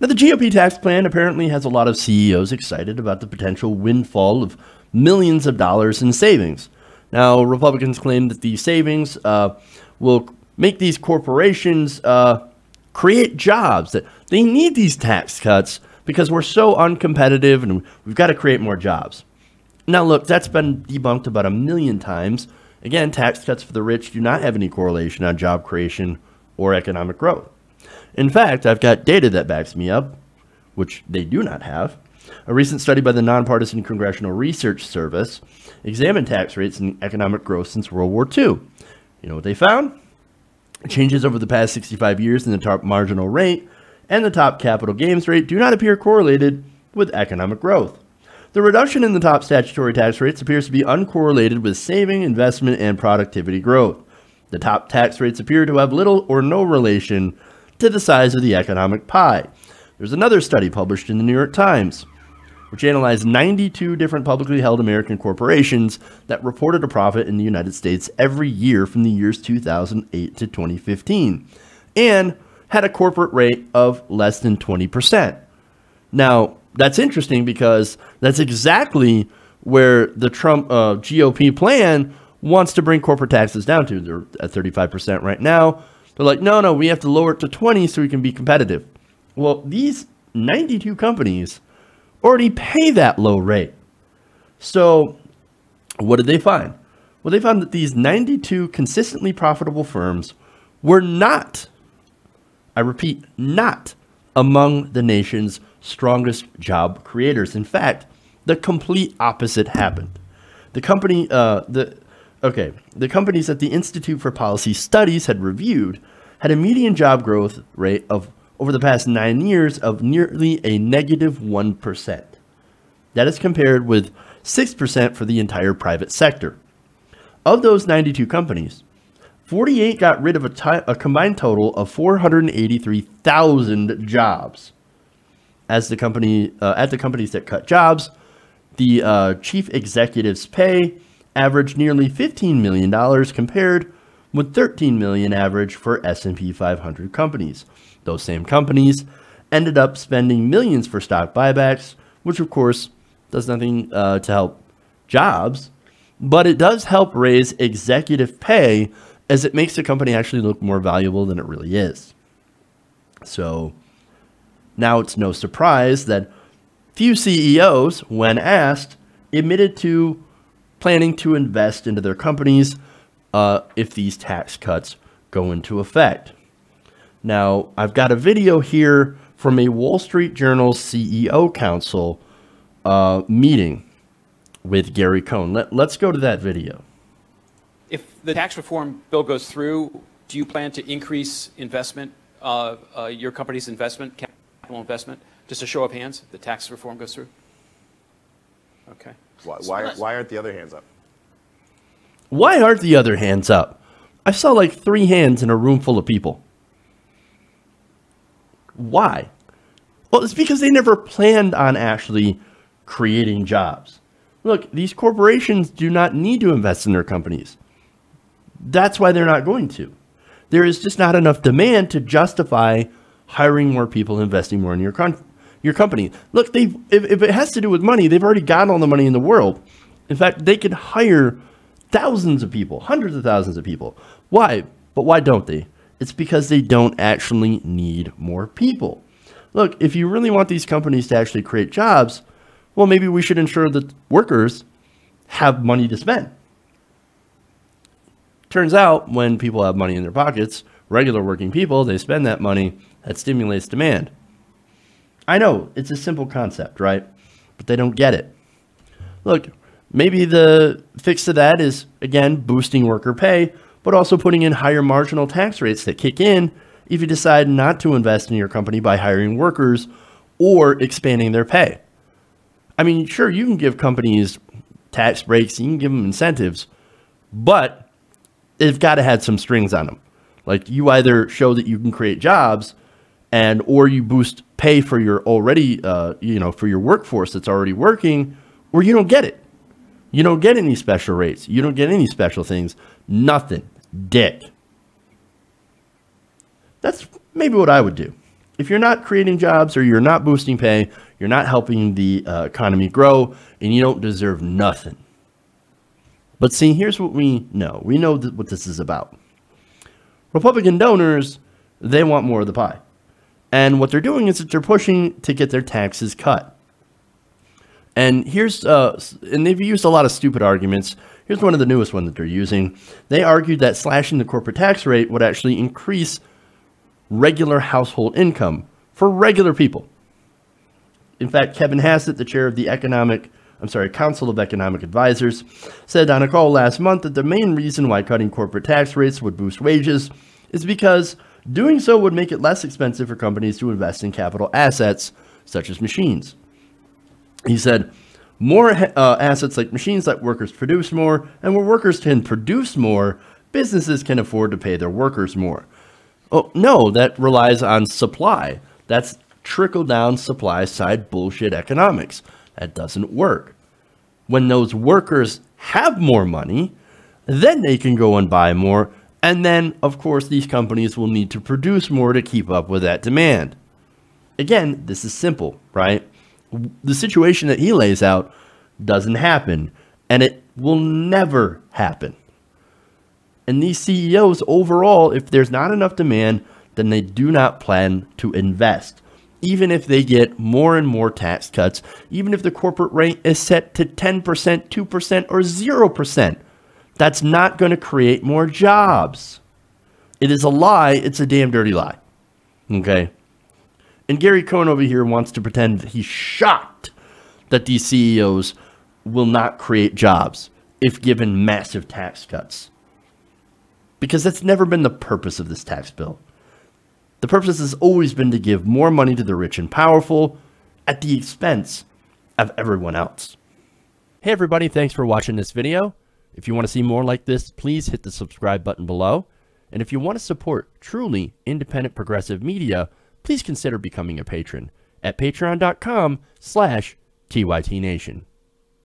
Now, the GOP tax plan apparently has a lot of CEOs excited about the potential windfall of millions of dollars in savings. Now, Republicans claim that these savings will make these corporations create jobs, that they need these tax cuts because we're so uncompetitive and we've got to create more jobs. Now, look, that's been debunked about 1 million times. Again, tax cuts for the rich do not have any correlation on job creation or economic growth. In fact, I've got data that backs me up, which they do not have. A recent study by the Nonpartisan Congressional Research Service examined tax rates and economic growth since World War II. You know what they found? Changes over the past 65 years in the top marginal rate and the top capital gains rate do not appear correlated with economic growth. The reduction in the top statutory tax rates appears to be uncorrelated with saving, investment, and productivity growth. The top tax rates appear to have little or no relation to the size of the economic pie. There's another study published in the New York Times, which analyzed 92 different publicly held American corporations that reported a profit in the United States every year from the years 2008 to 2015, and had a corporate rate of less than 20%. Now, that's interesting because that's exactly where the Trump GOP plan wants to bring corporate taxes down to. They're at 35% right now. They're like, no, we have to lower it to 20 so we can be competitive. Well, these 92 companies already pay that low rate. So what did they find? Well, they found that these 92 consistently profitable firms were not, I repeat, not among the nation's strongest job creators. In fact, the complete opposite happened. The companies that the Institute for Policy Studies had reviewed had a median job growth rate of over the past 9 years of nearly a negative 1%. That is compared with 6% for the entire private sector. Of those 92 companies, 48 got rid of a combined total of 483,000 jobs. At the companies that cut jobs, the chief executive's pay averaged nearly $15 million compared with $13 million average for S&P 500 companies. Those same companies ended up spending millions for stock buybacks, which of course does nothing to help jobs, but it does help raise executive pay as it makes the company actually look more valuable than it really is. So now it's no surprise that few CEOs, when asked, admitted to planning to invest into their companies if these tax cuts go into effect. Now, I've got a video here from a Wall Street Journal CEO Council meeting with Gary Cohn. Let's go to that video. If the tax reform bill goes through, do you plan to increase investment, your company's investment, capital investment? Just a show of hands, if the tax reform goes through? Okay. Why aren't the other hands up? Why aren't the other hands up? I saw like 3 hands in a room full of people. Why? Well, it's because they never planned on actually creating jobs. Look, these corporations do not need to invest in their companies. That's why they're not going to. There is just not enough demand to justify hiring more people, investing more in your company. Look, if it has to do with money, they've already got all the money in the world. In fact, they could hire thousands of people, hundreds of thousands of people. Why? But why don't they? It's because they don't actually need more people. Look, if you really want these companies to actually create jobs, well, maybe we should ensure that workers have money to spend. Turns out when people have money in their pockets, regular working people, they spend that money, that stimulates demand. I know, it's a simple concept, right? But they don't get it. Look, maybe the fix to that is, again, boosting worker pay, but also putting in higher marginal tax rates that kick in if you decide not to invest in your company by hiring workers or expanding their pay. I mean, sure, you can give companies tax breaks, you can give them incentives, but they've got to have some strings on them. Like, you either show that you can create jobs or you boost pay for your already, for your workforce that's already working, or you don't get it. You don't get any special rates. You don't get any special things. Nothing. Dick. That's maybe what I would do. If you're not creating jobs or you're not boosting pay, you're not helping the economy grow, and you don't deserve nothing. But see, here's what we know. We know what this is about. Republican donors, they want more of the pie. And what they're doing is that they're pushing to get their taxes cut. And here's, and they've used a lot of stupid arguments. Here's one of the newest ones that they're using. They argued that slashing the corporate tax rate would actually increase regular household income for regular people. In fact, Kevin Hassett, the chair of the Council of Economic Advisors, said on a call last month that the main reason why cutting corporate tax rates would boost wages is because doing so would make it less expensive for companies to invest in capital assets, such as machines. He said, more assets like machines let workers produce more, and where workers can produce more, businesses can afford to pay their workers more. Oh, no, that relies on supply. That's trickle-down supply-side bullshit economics. That doesn't work. When those workers have more money, then they can go and buy more, and then, of course, these companies will need to produce more to keep up with that demand. Again, this is simple, right? The situation that he lays out doesn't happen, and it will never happen. And these CEOs overall, if there's not enough demand, then they do not plan to invest. Even if they get more and more tax cuts, even if the corporate rate is set to 10%, 2%, or 0%, that's not going to create more jobs. It is a lie. It's a damn dirty lie. Okay? And Gary Cohn over here wants to pretend that he's shocked that these CEOs will not create jobs if given massive tax cuts. Because that's never been the purpose of this tax bill. The purpose has always been to give more money to the rich and powerful at the expense of everyone else. Hey everybody, thanks for watching this video. If you want to see more like this, please hit the subscribe button below. And if you want to support truly independent progressive media, please consider becoming a patron at patreon.com/TYTNation.